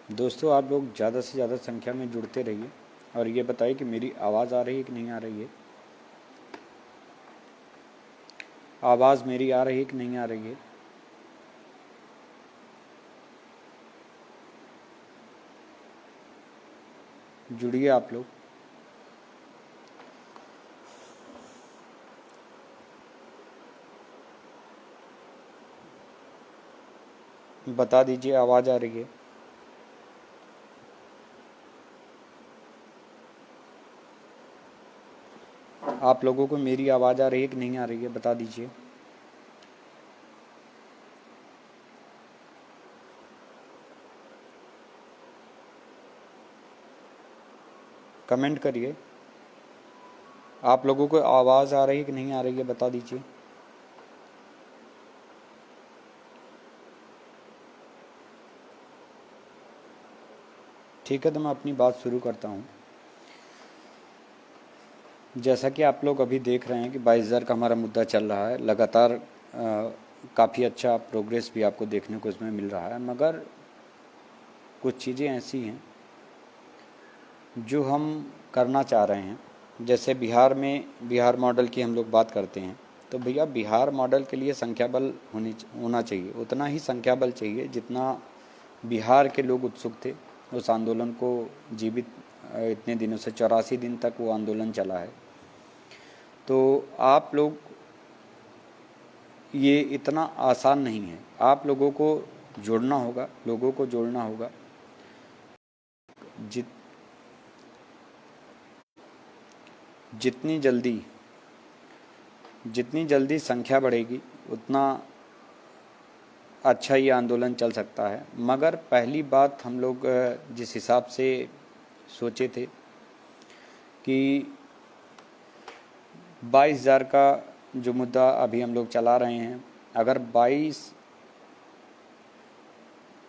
दोस्तों, आप लोग ज़्यादा से ज़्यादा संख्या में जुड़ते रहिए और ये बताइए कि मेरी आवाज़ आ रही है कि नहीं आ रही है। आवाज़ मेरी आ रही है कि नहीं आ रही है। जुड़िए आप लोग। बता दीजिए आवाज़ आ रही है। आप लोगों को मेरी आवाज़ आ रही है कि नहीं आ रही है, बता दीजिए। कमेंट करिए। आप लोगों को आवाज़ आ रही है कि नहीं आ रही है, बता दीजिए। ठीक है, तो मैं अपनी बात शुरू करता हूँ। जैसा कि आप लोग अभी देख रहे हैं कि 22,000 का हमारा मुद्दा चल रहा है लगातार। काफ़ी अच्छा प्रोग्रेस भी आपको देखने को इसमें मिल रहा है, मगर कुछ चीज़ें ऐसी हैं जो हम करना चाह रहे हैं। जैसे बिहार में बिहार मॉडल की हम लोग बात करते हैं, तो भैया बिहार मॉडल के लिए संख्या बल होना चाहिए। उतना ही संख्या बल चाहिए जितना बिहार के लोग उत्सुक थे उस आंदोलन को जीवित। इतने दिनों से 84 दिन तक वो आंदोलन चला है। तो आप लोग, ये इतना आसान नहीं है। आप लोगों को जोड़ना होगा, लोगों को जोड़ना होगा। जित जितनी जल्दी संख्या बढ़ेगी उतना अच्छा ये आंदोलन चल सकता है। मगर पहली बात, हम लोग जिस हिसाब से सोचे थे कि 22,000 का जो मुद्दा अभी हम लोग चला रहे हैं, अगर 22,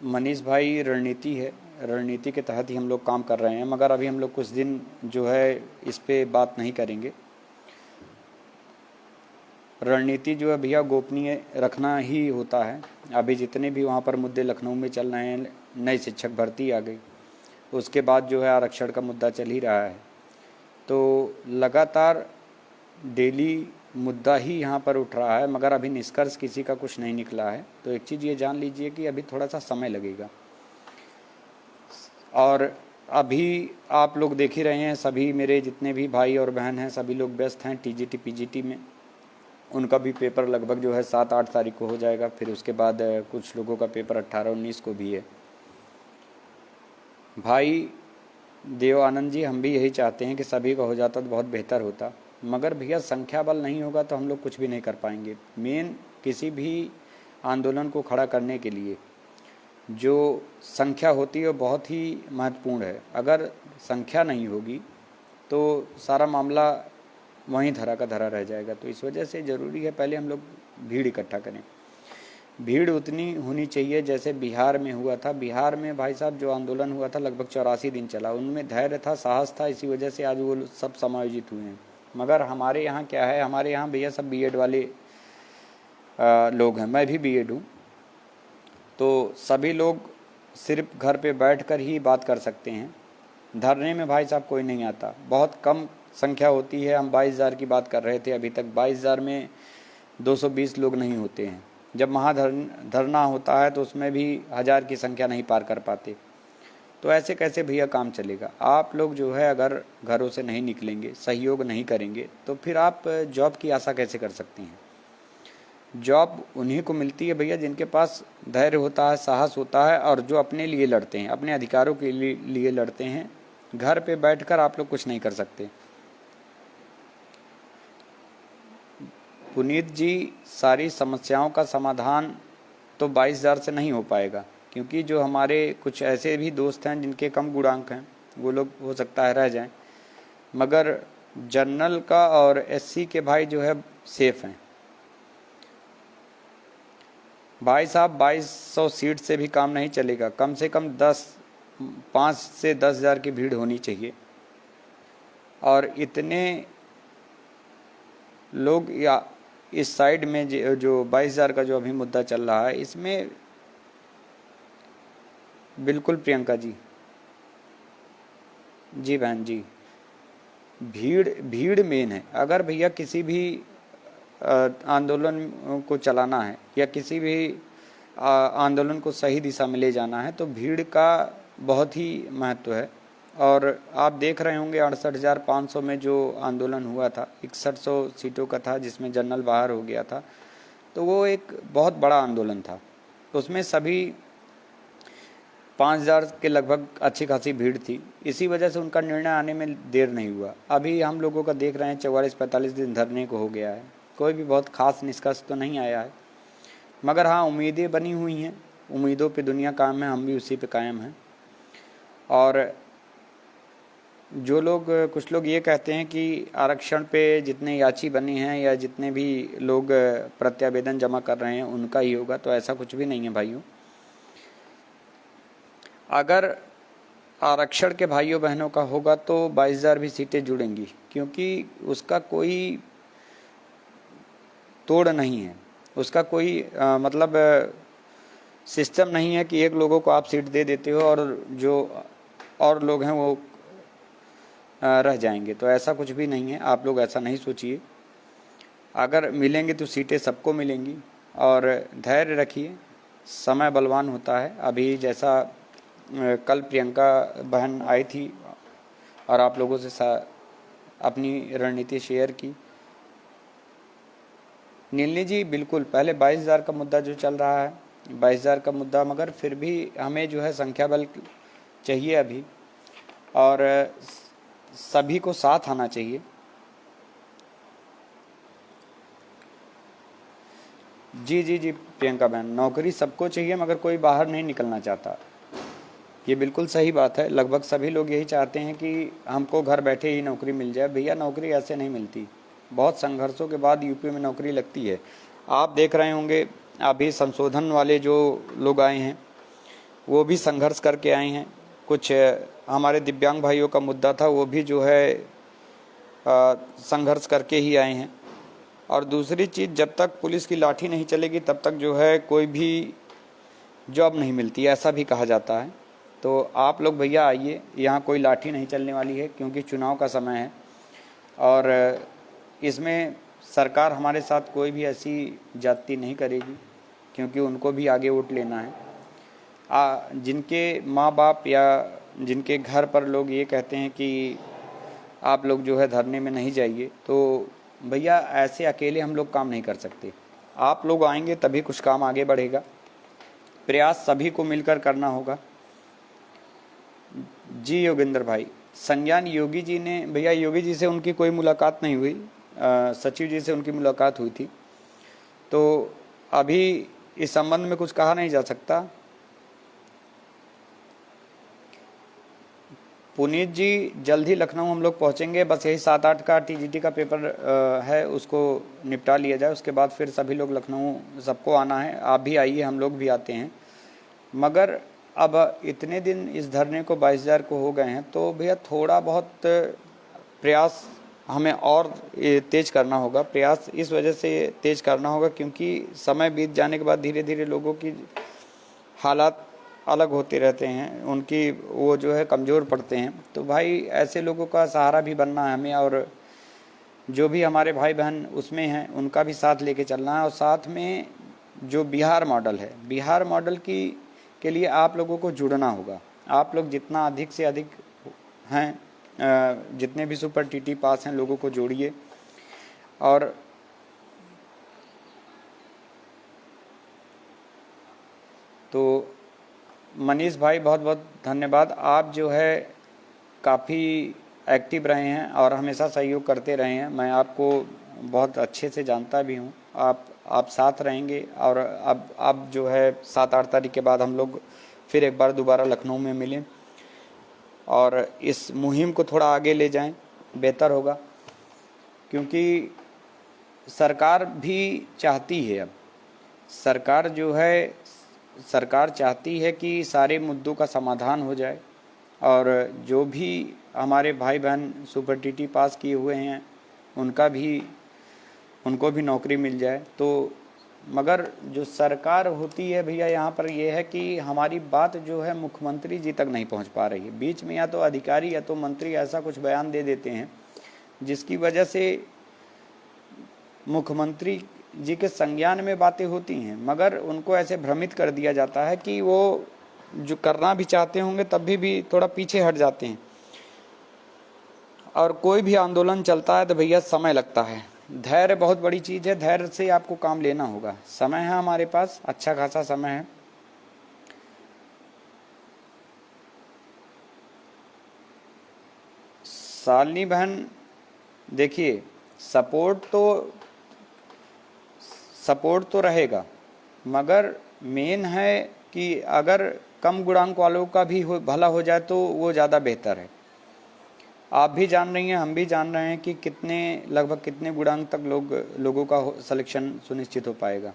मनीष भाई, रणनीति है, रणनीति के तहत ही हम लोग काम कर रहे हैं। मगर अभी हम लोग कुछ दिन जो है इस पे बात नहीं करेंगे। रणनीति जो है भैया गोपनीय रखना ही होता है। अभी जितने भी वहाँ पर मुद्दे लखनऊ में चल रहे हैं, नई शिक्षक भर्ती आ गई, उसके बाद जो है आरक्षण का मुद्दा चल ही रहा है। तो लगातार डेली मुद्दा ही यहाँ पर उठ रहा है, मगर अभी निष्कर्ष किसी का कुछ नहीं निकला है। तो एक चीज़ ये जान लीजिए कि अभी थोड़ा सा समय लगेगा। और अभी आप लोग देख ही रहे हैं, सभी मेरे जितने भी भाई और बहन हैं सभी लोग व्यस्त हैं टीजीटी पीजीटी में। उनका भी पेपर लगभग जो है 7-8 तारीख को हो जाएगा। फिर उसके बाद कुछ लोगों का पेपर 18-19 को भी है। भाई देव आनंद जी, हम भी यही चाहते हैं कि सभी का हो जाता तो बहुत बेहतर होता, मगर भैया संख्या बल नहीं होगा तो हम लोग कुछ भी नहीं कर पाएंगे। मेन किसी भी आंदोलन को खड़ा करने के लिए जो संख्या होती है वो बहुत ही महत्वपूर्ण है। अगर संख्या नहीं होगी तो सारा मामला वहीं धरा का धरा रह जाएगा। तो इस वजह से ज़रूरी है पहले हम लोग भीड़ इकट्ठा करें। भीड़ उतनी होनी चाहिए जैसे बिहार में हुआ था। बिहार में भाई साहब जो आंदोलन हुआ था लगभग 84 दिन चला, उनमें धैर्य था, साहस था, इसी वजह से आज वो सब समायोजित हुए हैं। मगर हमारे यहाँ क्या है, हमारे यहाँ भैया सब बीएड वाले लोग हैं, मैं भी बीएड हूँ। तो सभी लोग सिर्फ घर पे बैठकर ही बात कर सकते हैं। धरने में भाई साहब कोई नहीं आता, बहुत कम संख्या होती है। हम 22,000 की बात कर रहे थे, अभी तक 22,000 में 220 लोग नहीं होते हैं। जब धरना होता है तो उसमें भी 1,000 की संख्या नहीं पार कर पाते। तो ऐसे कैसे भैया काम चलेगा। आप लोग जो है अगर घरों से नहीं निकलेंगे, सहयोग नहीं करेंगे, तो फिर आप जॉब की आशा कैसे कर सकते हैं। जॉब उन्हीं को मिलती है भैया जिनके पास धैर्य होता है, साहस होता है, और जो अपने लिए लड़ते हैं, अपने अधिकारों के लिए लड़ते हैं। घर पे बैठकर आप लोग कुछ नहीं कर सकते। पुनीत जी, सारी समस्याओं का समाधान तो 22,000 से नहीं हो पाएगा, क्योंकि जो हमारे कुछ ऐसे भी दोस्त हैं जिनके कम गुणांक हैं, वो लोग हो सकता है रह जाएं। मगर जनरल का और एससी के भाई जो है सेफ हैं। भाई साहब 2,200 सीट से भी काम नहीं चलेगा। कम से कम 5 से 10,000 की भीड़ होनी चाहिए। और इतने लोग, या इस साइड में जो 22,000 का जो अभी मुद्दा चल रहा है, इसमें बिल्कुल प्रियंका जी। जी बहन जी, भीड़ भीड़ मेन है। अगर भैया किसी भी आंदोलन को चलाना है या किसी भी आंदोलन को सही दिशा में ले जाना है तो भीड़ का बहुत ही महत्व है। और आप देख रहे होंगे 68,500 में जो आंदोलन हुआ था, 6100 सीटों का था जिसमें जनरल बाहर हो गया था, तो वो एक बहुत बड़ा आंदोलन था। उसमें सभी 5,000 के लगभग अच्छी खासी भीड़ थी। इसी वजह से उनका निर्णय आने में देर नहीं हुआ। अभी हम लोगों का देख रहे हैं 44-45 दिन धरने को हो गया है, कोई भी बहुत खास निष्कर्ष तो नहीं आया है। मगर हाँ, उम्मीदें बनी हुई हैं, उम्मीदों पे दुनिया कायम है, हम भी उसी पे कायम हैं। और जो लोग, कुछ लोग ये कहते हैं कि आरक्षण पे जितने याची बने हैं या जितने भी लोग प्रत्यावेदन जमा कर रहे हैं उनका ही होगा, तो ऐसा कुछ भी नहीं है भाइयों। अगर आरक्षण के भाइयों बहनों का होगा तो 22,000 भी सीटें जुड़ेंगी, क्योंकि उसका कोई तोड़ नहीं है, उसका कोई मतलब सिस्टम नहीं है कि एक लोगों को आप सीट दे देते हो और जो और लोग हैं वो रह जाएंगे। तो ऐसा कुछ भी नहीं है, आप लोग ऐसा नहीं सोचिए। अगर मिलेंगे तो सीटें सबको मिलेंगी और धैर्य रखिए, समय बलवान होता है। अभी जैसा कल प्रियंका बहन आई थी और आप लोगों से अपनी रणनीति शेयर की। नीलनी जी बिल्कुल, पहले 22,000 का मुद्दा जो चल रहा है, 22,000 का मुद्दा, मगर फिर भी हमें जो है संख्या बल चाहिए अभी, और सभी को साथ आना चाहिए। जी जी जी प्रियंका बहन, नौकरी सबको चाहिए मगर कोई बाहर नहीं निकलना चाहता, ये बिल्कुल सही बात है। लगभग सभी लोग यही चाहते हैं कि हमको घर बैठे ही नौकरी मिल जाए। भैया नौकरी ऐसे नहीं मिलती, बहुत संघर्षों के बाद यूपी में नौकरी लगती है। आप देख रहे होंगे अभी संशोधन वाले जो लोग आए हैं वो भी संघर्ष करके आए हैं। कुछ हमारे दिव्यांग भाइयों का मुद्दा था, वो भी जो है संघर्ष करके ही आए हैं। और दूसरी चीज़, जब तक पुलिस की लाठी नहीं चलेगी तब तक जो है कोई भी जॉब नहीं मिलती, ऐसा भी कहा जाता है। तो आप लोग भैया आइए, यहाँ कोई लाठी नहीं चलने वाली है, क्योंकि चुनाव का समय है और इसमें सरकार हमारे साथ कोई भी ऐसी जाति नहीं करेगी, क्योंकि उनको भी आगे वोट लेना है। जिनके माँ बाप या जिनके घर पर लोग ये कहते हैं कि आप लोग जो है धरने में नहीं जाइए, तो भैया ऐसे अकेले हम लोग काम नहीं कर सकते। आप लोग आएंगे तभी कुछ काम आगे बढ़ेगा, प्रयास सभी को मिलकर करना होगा। जी योगेंद्र भाई, संज्ञान योगी जी ने, भैया योगी जी से उनकी कोई मुलाकात नहीं हुई, सचिव जी से उनकी मुलाकात हुई थी, तो अभी इस संबंध में कुछ कहा नहीं जा सकता। पुनीत जी, जल्द ही लखनऊ हम लोग पहुंचेंगे, बस यही 7-8 का टीजीटी का पेपर है, उसको निपटा लिया जाए, उसके बाद फिर सभी लोग लखनऊ, सबको आना है। आप भी आइए, हम लोग भी आते हैं। मगर अब इतने दिन इस धरने को 22,000 को हो गए हैं, तो भैया थोड़ा बहुत प्रयास हमें और तेज करना होगा। प्रयास इस वजह से तेज करना होगा क्योंकि समय बीत जाने के बाद धीरे धीरे लोगों की हालात अलग होते रहते हैं, उनकी वो जो है कमज़ोर पड़ते हैं। तो भाई ऐसे लोगों का सहारा भी बनना है हमें, और जो भी हमारे भाई बहन उसमें हैं उनका भी साथ लेके चलना है। और साथ में जो बिहार मॉडल है, बिहार मॉडल के लिए आप लोगों को जुड़ना होगा। आप लोग जितना अधिक से अधिक हैं, जितने भी सुपर टीटी पास हैं, लोगों को जोड़िए। और तो मनीष भाई बहुत बहुत धन्यवाद, आप जो है काफ़ी एक्टिव रहे हैं और हमेशा सहयोग करते रहे हैं। मैं आपको बहुत अच्छे से जानता भी हूँ, आप साथ रहेंगे। और अब आप जो है 7-8 तारीख के बाद हम लोग फिर एक बार दोबारा लखनऊ में मिलें और इस मुहिम को थोड़ा आगे ले जाएं, बेहतर होगा। क्योंकि सरकार भी चाहती है, अब सरकार जो है, सरकार चाहती है कि सारे मुद्दों का समाधान हो जाए और जो भी हमारे भाई बहन सुपर टीटी पास किए हुए हैं उनको भी नौकरी मिल जाए। तो मगर जो सरकार होती है भैया यहाँ पर ये है कि हमारी बात जो है मुख्यमंत्री जी तक नहीं पहुँच पा रही है। बीच में या तो अधिकारी या तो मंत्री ऐसा कुछ बयान दे देते हैं जिसकी वजह से मुख्यमंत्री जी के संज्ञान में बातें होती हैं, मगर उनको ऐसे भ्रमित कर दिया जाता है कि वो जो करना भी चाहते होंगे तब भी थोड़ा पीछे हट जाते हैं। और कोई भी आंदोलन चलता है तो भैया समय लगता है। धैर्य बहुत बड़ी चीज़ है, धैर्य से आपको काम लेना होगा। समय है हमारे पास, अच्छा खासा समय है। शालिनी बहन देखिए, सपोर्ट तो रहेगा, मगर मेन है कि अगर कम गुणांक वालों का भी भला हो जाए तो वो ज़्यादा बेहतर है। आप भी जान रही हैं, हम भी जान रहे हैं कि लगभग कितने गुणांक तक लोगों का सिलेक्शन सुनिश्चित हो पाएगा।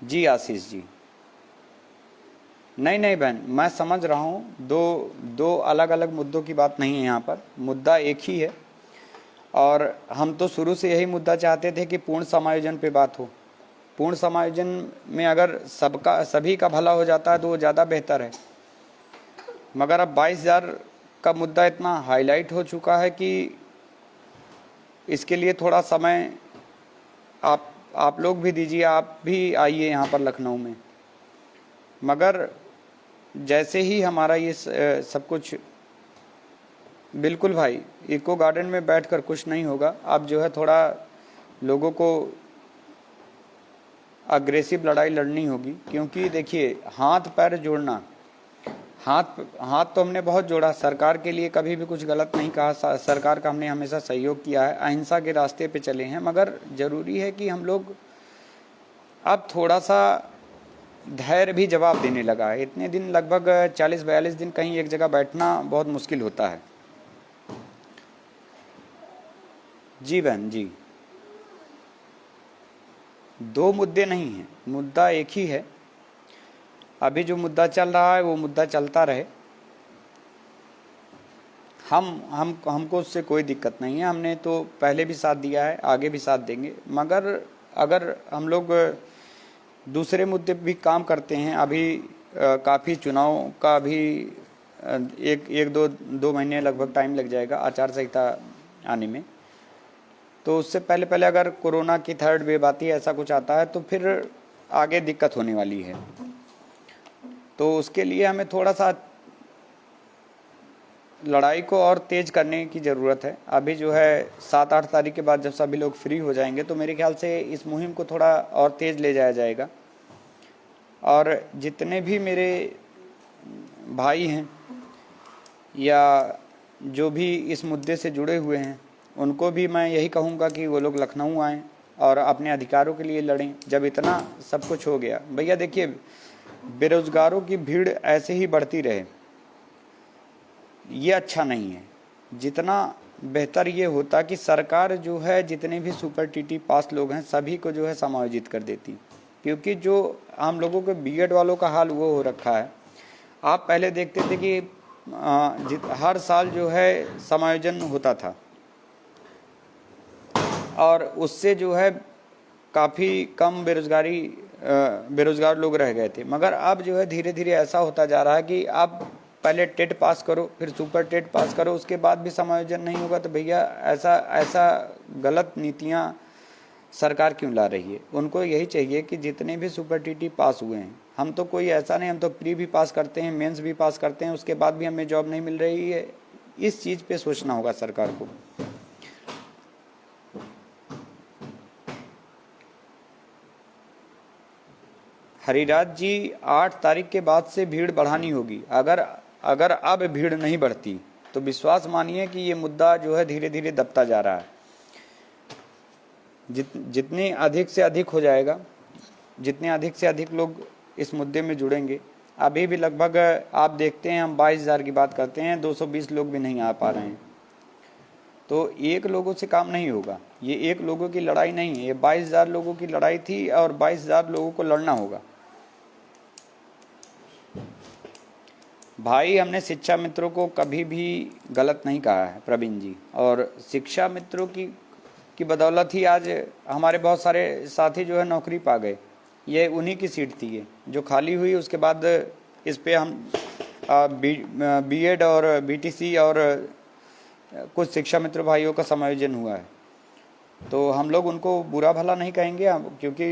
जी आशीष जी, नहीं बहन, मैं समझ रहा हूँ, दो अलग अलग मुद्दों की बात नहीं है यहाँ पर, मुद्दा एक ही है। और हम तो शुरू से यही मुद्दा चाहते थे कि पूर्ण समायोजन पे बात हो। पूर्ण समायोजन में अगर सभी का भला हो जाता है तो वो ज़्यादा बेहतर है। मगर अब 22,000 का मुद्दा इतना हाईलाइट हो चुका है कि इसके लिए थोड़ा समय आप लोग भी दीजिए, आप भी आइए यहाँ पर लखनऊ में। मगर जैसे ही हमारा ये सब कुछ, बिल्कुल भाई, इको गार्डन में बैठकर कुछ नहीं होगा। अब जो है थोड़ा लोगों को अग्रेसिव लड़ाई लड़नी होगी, क्योंकि देखिए हाथ पैर जोड़ना, हाथ तो हमने बहुत जोड़ा, सरकार के लिए कभी भी कुछ गलत नहीं कहा, सरकार का हमने हमेशा सहयोग किया है, अहिंसा के रास्ते पे चले हैं। मगर ज़रूरी है कि हम लोग अब थोड़ा सा धैर्य भी जवाब देने लगा है। इतने दिन लगभग 40-42 दिन कहीं एक जगह बैठना बहुत मुश्किल होता है। जी बहन जी, दो मुद्दे नहीं हैं, मुद्दा एक ही है। अभी जो मुद्दा चल रहा है वो मुद्दा चलता रहे, हमको उससे कोई दिक्कत नहीं है। हमने तो पहले भी साथ दिया है, आगे भी साथ देंगे। मगर अगर हम लोग दूसरे मुद्दे भी काम करते हैं, अभी काफ़ी चुनाव का भी एक दो महीने लगभग टाइम लग जाएगा आचार संहिता आने में। तो उससे पहले अगर कोरोना की थर्ड वेव आती है, ऐसा कुछ आता है, तो फिर आगे दिक्कत होने वाली है। तो उसके लिए हमें थोड़ा सा लड़ाई को और तेज करने की ज़रूरत है। अभी जो है 7-8 तारीख के बाद जब सभी लोग फ्री हो जाएंगे तो मेरे ख्याल से इस मुहिम को थोड़ा और तेज ले जाया जाएगा। और जितने भी मेरे भाई हैं या जो भी इस मुद्दे से जुड़े हुए हैं, उनको भी मैं यही कहूँगा कि वो लोग लखनऊ आएँ और अपने अधिकारों के लिए लड़ें। जब इतना सब कुछ हो गया भैया, देखिए बेरोज़गारों की भीड़ ऐसे ही बढ़ती रहे, ये अच्छा नहीं है। जितना बेहतर ये होता कि सरकार जो है जितने भी सुपर टीटी पास लोग हैं सभी को जो है समायोजित कर देती, क्योंकि जो हम लोगों के बीएड वालों का हाल वो हो रखा है। आप पहले देखते थे कि हर साल जो है समायोजन होता था और उससे जो है काफ़ी कम बेरोज़गार लोग रह गए थे। मगर अब जो है धीरे धीरे ऐसा होता जा रहा है कि आप पहले टेट पास करो, फिर सुपर टेट पास करो, उसके बाद भी समायोजन नहीं होगा। तो भैया ऐसा गलत नीतियाँ सरकार क्यों ला रही है? उनको यही चाहिए कि जितने भी सुपर टीटी पास हुए हैं, हम तो कोई ऐसा नहीं, हम तो प्री भी पास करते हैं, मेंस भी पास करते हैं, उसके बाद भी हमें जॉब नहीं मिल रही है। इस चीज़ पे सोचना होगा सरकार को। हरिराज जी, 8 तारीख के बाद से भीड़ बढ़ानी होगी। अगर अब भीड़ नहीं बढ़ती तो विश्वास मानिए कि ये मुद्दा जो है धीरे धीरे दबता जा रहा है। जितनी अधिक से अधिक हो जाएगा, जितने अधिक से अधिक लोग इस मुद्दे में जुड़ेंगे। अभी भी लगभग आप देखते हैं, हम 22,000 की बात करते हैं, 220 लोग भी नहीं आ पा रहे हैं। तो एक लोगों से काम नहीं होगा, ये एक लोगों की लड़ाई नहीं है, ये 22,000 लोगों की लड़ाई थी और 22,000 लोगों को लड़ना होगा। भाई, हमने शिक्षा मित्रों को कभी भी गलत नहीं कहा है प्रवीण जी, और शिक्षा मित्रों की की बदौलत ही आज हमारे बहुत सारे साथी जो है नौकरी पा गए। ये उन्हीं की सीट थी ये जो खाली हुई। उसके बाद इस पे हम बीएड और बीटीसी और कुछ शिक्षा मित्र भाइयों का समायोजन हुआ है। तो हम लोग उनको बुरा भला नहीं कहेंगे क्योंकि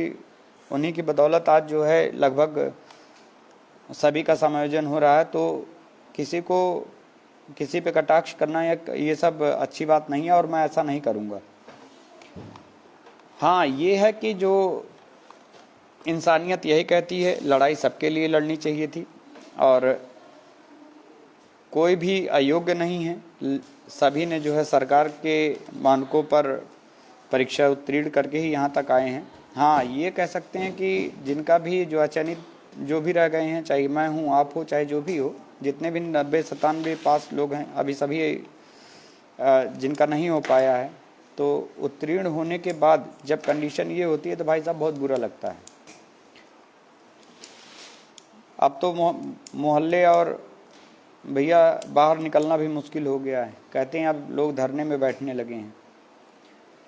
उन्हीं की बदौलत आज जो है लगभग सभी का समायोजन हो रहा है। तो किसी को किसी पे कटाक्ष करना या ये सब अच्छी बात नहीं है और मैं ऐसा नहीं करूँगा। हाँ, ये है कि जो इंसानियत यही कहती है लड़ाई सबके लिए लड़नी चाहिए थी और कोई भी अयोग्य नहीं है। सभी ने जो है सरकार के मानकों पर परीक्षा उत्तीर्ण करके ही यहाँ तक आए हैं। हाँ, ये कह सकते हैं कि जिनका भी जो अचयनित जो भी रह गए हैं, चाहे मैं हूँ, आप हो, चाहे जो भी हो, जितने भी 90-97 पास लोग हैं अभी सभी जिनका नहीं हो पाया है, तो उत्तीर्ण होने के बाद जब कंडीशन ये होती है तो भाई साहब बहुत बुरा लगता है। अब तो मोहल्ले और भैया बाहर निकलना भी मुश्किल हो गया है। कहते हैं अब लोग धरने में बैठने लगे हैं।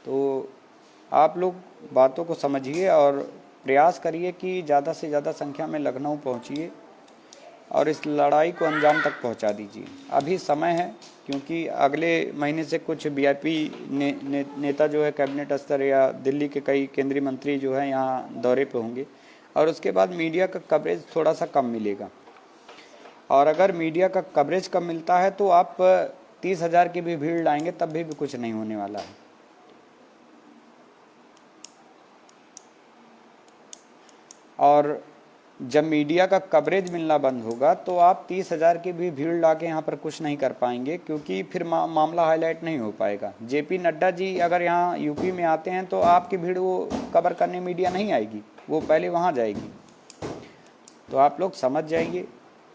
तो आप लोग बातों को समझिए और प्रयास करिए कि ज़्यादा से ज़्यादा संख्या में लखनऊ पहुंचिए और इस लड़ाई को अंजाम तक पहुंचा दीजिए। अभी समय है क्योंकि अगले महीने से कुछ वीआईपी नेता जो है कैबिनेट स्तर या दिल्ली के कई केंद्रीय मंत्री जो है यहाँ दौरे पे होंगे और उसके बाद मीडिया का कवरेज थोड़ा सा कम मिलेगा। और अगर मीडिया का कवरेज कम मिलता है तो आप 30,000 की भी भीड़ लाएंगे तब भी कुछ नहीं होने वाला है। और जब मीडिया का कवरेज मिलना बंद होगा तो आप 30,000 की भी भीड़ लाके यहाँ पर कुछ नहीं कर पाएंगे क्योंकि फिर मामला हाईलाइट नहीं हो पाएगा। जेपी नड्डा जी अगर यहाँ यूपी में आते हैं तो आपकी भीड़ वो कवर करने मीडिया नहीं आएगी, वो पहले वहाँ जाएगी। तो आप लोग समझ जाइए,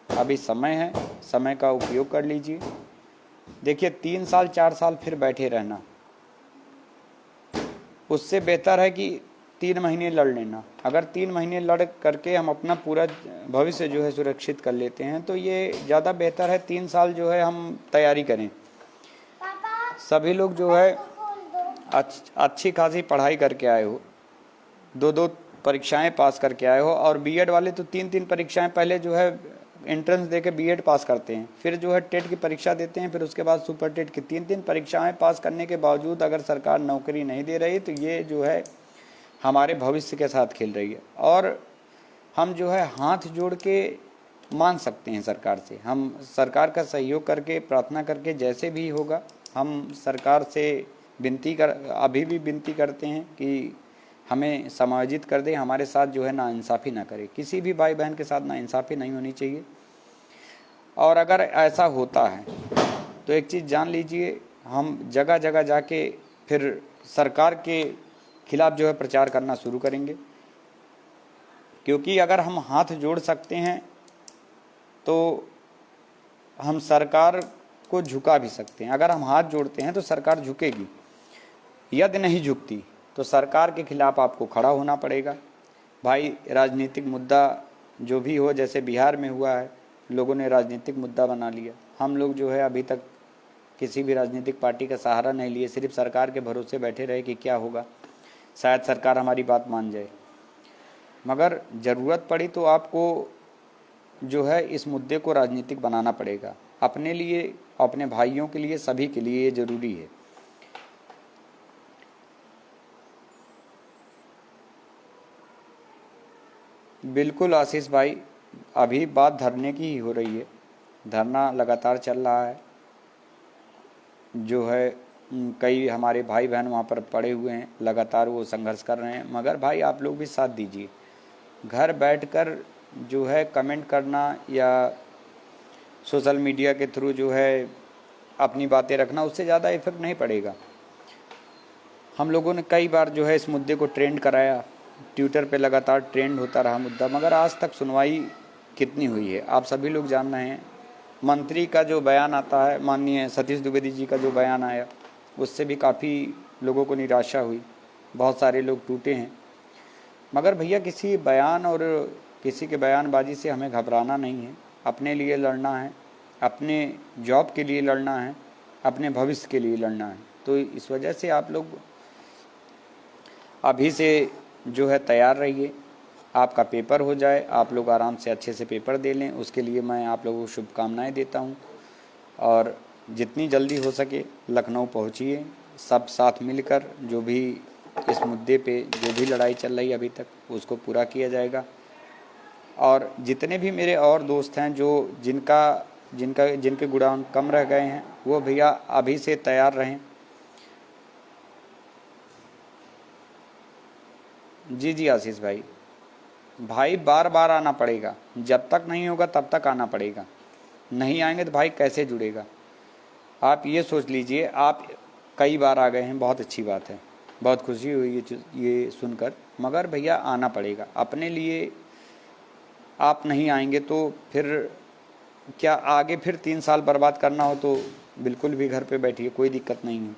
अभी समय है, समय का उपयोग कर लीजिए। देखिए 3 साल 4 साल फिर बैठे रहना उससे बेहतर है कि 3 महीने लड़ लेना। अगर 3 महीने लड़ करके हम अपना पूरा भविष्य जो है सुरक्षित कर लेते हैं तो ये ज़्यादा बेहतर है। 3 साल जो है हम तैयारी करें। सभी लोग जो है अच्छी खासी पढ़ाई करके आए हो, 2-2 परीक्षाएं पास करके आए हो और बीएड वाले तो 3-3 परीक्षाएं पहले जो है एंट्रेंस देके बीएड पास करते हैं, फिर जो है टेट की परीक्षा देते हैं, फिर उसके बाद सुपर टेट की 3-3 परीक्षाएं पास करने के बावजूद अगर सरकार नौकरी नहीं दे रही तो ये जो है हमारे भविष्य के साथ खेल रही है। और हम जो है हाथ जोड़ के मांग सकते हैं सरकार से, हम सरकार का सहयोग करके प्रार्थना करके जैसे भी होगा हम सरकार से अभी भी विनती करते हैं कि हमें समायोजित कर दे, हमारे साथ जो है नाइंसाफ़ी ना करे। किसी भी भाई बहन के साथ नाइंसाफ़ी नहीं होनी चाहिए। और अगर ऐसा होता है तो एक चीज़ जान लीजिए, हम जगह जगह जाके फिर सरकार के खिलाफ जो है प्रचार करना शुरू करेंगे। क्योंकि अगर हम हाथ जोड़ सकते हैं तो हम सरकार को झुका भी सकते हैं। अगर हम हाथ जोड़ते हैं तो सरकार झुकेगी, यदि नहीं झुकती तो सरकार के खिलाफ आपको खड़ा होना पड़ेगा। भाई राजनीतिक मुद्दा जो भी हो, जैसे बिहार में हुआ है, लोगों ने राजनीतिक मुद्दा बना लिया। हम लोग जो है अभी तक किसी भी राजनीतिक पार्टी का सहारा नहीं लिए, सिर्फ सरकार के भरोसे बैठे रहे कि क्या होगा, शायद सरकार हमारी बात मान जाए। मगर ज़रूरत पड़ी तो आपको जो है इस मुद्दे को राजनीतिक बनाना पड़ेगा, अपने लिए, अपने भाइयों के लिए, सभी के लिए ये ज़रूरी है। बिल्कुल आशीष भाई, अभी बात धरने की ही हो रही है। धरना लगातार चल रहा है, जो है कई हमारे भाई बहन वहाँ पर पड़े हुए हैं, लगातार वो संघर्ष कर रहे हैं। मगर भाई आप लोग भी साथ दीजिए। घर बैठकर जो है कमेंट करना या सोशल मीडिया के थ्रू जो है अपनी बातें रखना, उससे ज़्यादा इफेक्ट नहीं पड़ेगा। हम लोगों ने कई बार जो है इस मुद्दे को ट्रेंड कराया, ट्विटर पे लगातार ट्रेंड होता रहा मुद्दा, मगर आज तक सुनवाई कितनी हुई है आप सभी लोग जान रहे हैं। मंत्री का जो बयान आता है, माननीय सतीश द्विवेदी जी का जो बयान आया, उससे भी काफ़ी लोगों को निराशा हुई, बहुत सारे लोग टूटे हैं। मगर भैया किसी बयान और किसी के बयानबाजी से हमें घबराना नहीं है। अपने लिए लड़ना है, अपने जॉब के लिए लड़ना है, अपने भविष्य के लिए लड़ना है। तो इस वजह से आप लोग अभी से जो है तैयार रहिए, आपका पेपर हो जाए, आप लोग आराम से अच्छे से पेपर दे लें, उसके लिए मैं आप लोगों को शुभकामनाएं देता हूं। और जितनी जल्दी हो सके लखनऊ पहुंचिए, सब साथ मिलकर जो भी इस मुद्दे पे जो भी लड़ाई चल रही है अभी तक उसको पूरा किया जाएगा। और जितने भी मेरे और दोस्त हैं जो जिनके गुणांक कम रह गए हैं वो भैया अभी से तैयार रहें। जी जी आशीष भाई, भाई बार बार आना पड़ेगा, जब तक नहीं होगा तब तक आना पड़ेगा, नहीं आएंगे तो भाई कैसे जुड़ेगा। आप ये सोच लीजिए, आप कई बार आ गए हैं, बहुत अच्छी बात है, बहुत खुशी हुई ये सुनकर, मगर भैया आना पड़ेगा अपने लिए। आप नहीं आएंगे तो फिर क्या आगे फिर 3 साल बर्बाद करना हो तो बिल्कुल भी घर पे बैठिए, कोई दिक्कत नहीं है।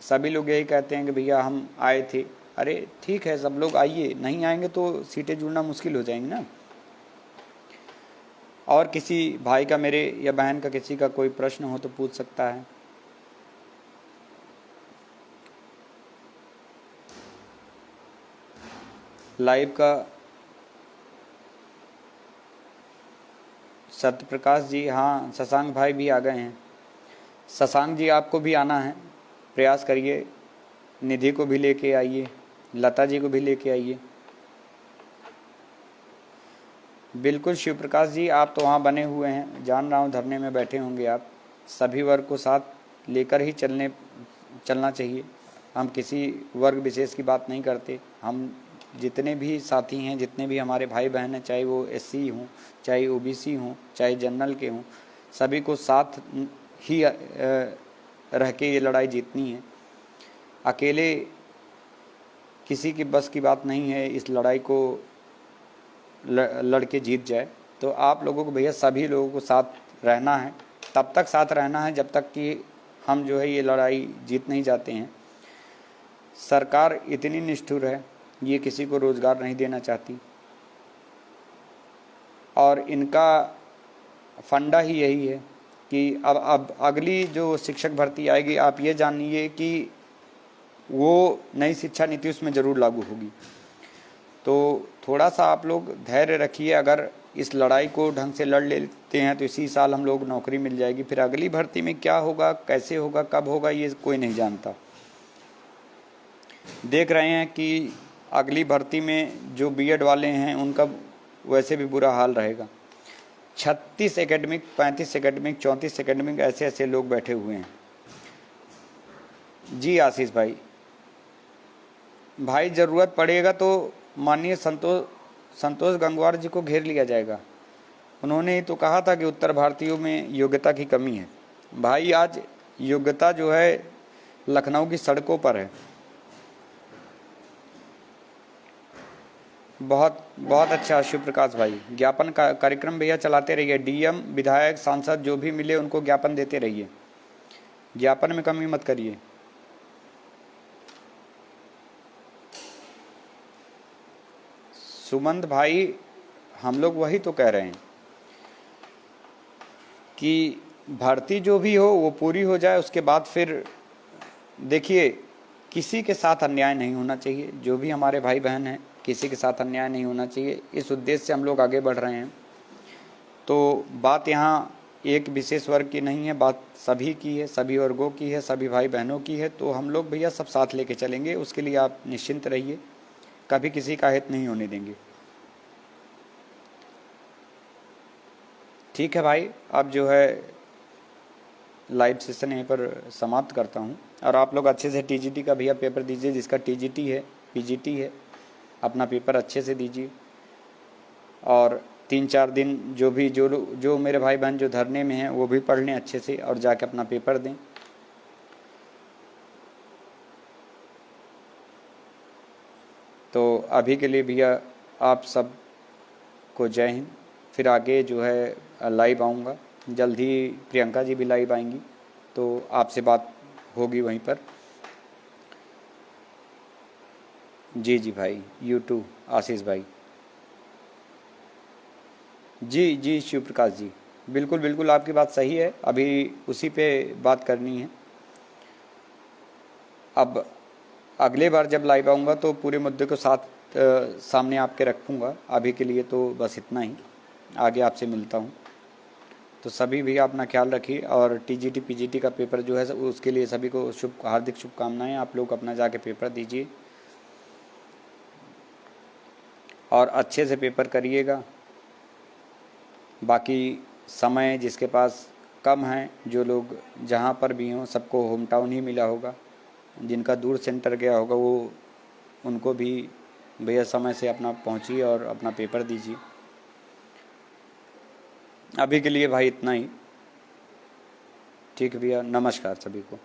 सभी लोग यही कहते हैं कि भैया हम आए थे, अरे ठीक है सब लोग आइए, नहीं आएंगे तो सीटें जुड़ना मुश्किल हो जाएंगी ना। और किसी भाई का, मेरे या बहन का किसी का कोई प्रश्न हो तो पूछ सकता है। लाइव का सत्य प्रकाश जी, हाँ शशांक भाई भी आ गए हैं। शशांक जी आपको भी आना है, प्रयास करिए, निधि को भी लेके आइए, लता जी को भी लेके आइए। बिल्कुल शिव प्रकाश जी, आप तो वहाँ बने हुए हैं, जान रहा हूँ धरने में बैठे होंगे आप। सभी वर्ग को साथ लेकर ही चलना चाहिए। हम किसी वर्ग विशेष की बात नहीं करते, हम जितने भी साथी हैं, जितने भी हमारे भाई बहन हैं, चाहे वो एससी हों, चाहे ओबीसी हों, चाहे जनरल के हों, सभी को साथ ही रह के ये लड़ाई जीतनी है। अकेले किसी की बस की बात नहीं है इस लड़ाई को लड़के जीत जाए। तो आप लोगों को भैया सभी लोगों को साथ रहना है, तब तक साथ रहना है जब तक कि हम जो है ये लड़ाई जीत नहीं जाते हैं। सरकार इतनी निष्ठुर है, ये किसी को रोज़गार नहीं देना चाहती, और इनका फंडा ही यही है कि अब अगली जो शिक्षक भर्ती आएगी, आप ये जानिए कि वो नई शिक्षा नीति उसमें ज़रूर लागू होगी। तो थोड़ा सा आप लोग धैर्य रखिए, अगर इस लड़ाई को ढंग से लड़ लेते हैं तो इसी साल हम लोग नौकरी मिल जाएगी। फिर अगली भर्ती में क्या होगा, कैसे होगा, कब होगा, ये कोई नहीं जानता। देख रहे हैं कि अगली भर्ती में जो बीएड वाले हैं उनका वैसे भी बुरा हाल रहेगा। 36 एकेडमिक, 35 एकेडमिक, 34 एकेडमिक, ऐसे ऐसे लोग बैठे हुए हैं। जी आशीष भाई, भाई ज़रूरत पड़ेगा तो माननीय संतोष गंगवार जी को घेर लिया जाएगा। उन्होंने ही तो कहा था कि उत्तर भारतीयों में योग्यता की कमी है। भाई आज योग्यता जो है लखनऊ की सड़कों पर है। बहुत बहुत अच्छा शिव प्रकाश भाई, ज्ञापन का कार्यक्रम भैया चलाते रहिए। डीएम, विधायक, सांसद जो भी मिले उनको ज्ञापन देते रहिए, ज्ञापन में कमी मत करिए। सुमंत भाई, हम लोग वही तो कह रहे हैं कि भर्ती जो भी हो वो पूरी हो जाए, उसके बाद फिर देखिए किसी के साथ अन्याय नहीं होना चाहिए। जो भी हमारे भाई बहन हैं, किसी के साथ अन्याय नहीं होना चाहिए, इस उद्देश्य से हम लोग आगे बढ़ रहे हैं। तो बात यहाँ एक विशेष वर्ग की नहीं है, बात सभी की है, सभी वर्गों की है, सभी भाई बहनों की है। तो हम लोग भैया सब साथ लेके चलेंगे, उसके लिए आप निश्चिंत रहिए, कभी किसी का हित नहीं होने देंगे। ठीक है भाई, अब जो है लाइव सेशन यहीं पर समाप्त करता हूँ। और आप लोग अच्छे से टीजीटी का भैया पेपर दीजिए, जिसका टीजीटी है, पीजीटी है, अपना पेपर अच्छे से दीजिए। और 3-4 दिन जो मेरे भाई बहन जो धरने में हैं वो भी पढ़ लें अच्छे से और जाके अपना पेपर दें। तो अभी के लिए भैया आप सब को जय हिंद। फिर आगे जो है लाइव आऊँगा जल्द ही, प्रियंका जी भी लाइव आएंगी तो आपसे बात होगी वहीं पर। जी जी भाई, यूट्यूब आशीष भाई, जी जी शिव प्रकाश जी, बिल्कुल बिल्कुल आपकी बात सही है, अभी उसी पे बात करनी है। अब अगले बार जब लाइव आऊँगा तो पूरे मुद्दे को सामने आपके रखूँगा। अभी के लिए तो बस इतना ही, आगे आपसे मिलता हूँ। तो सभी भी अपना ख्याल रखिए, और टीजीटी पीजीटी का पेपर जो है उसके लिए सभी को हार्दिक शुभकामनाएं। आप लोग अपना जाके पेपर दीजिए और अच्छे से पेपर करिएगा। बाकी समय जिसके पास कम है, जो लोग जहाँ पर भी हों, सबको होम टाउन ही मिला होगा। जिनका दूर सेंटर गया होगा वो, उनको भी भैया समय से अपना पहुँचिए और अपना पेपर दीजिए। अभी के लिए भाई इतना ही। ठीक है भैया, नमस्कार सभी को।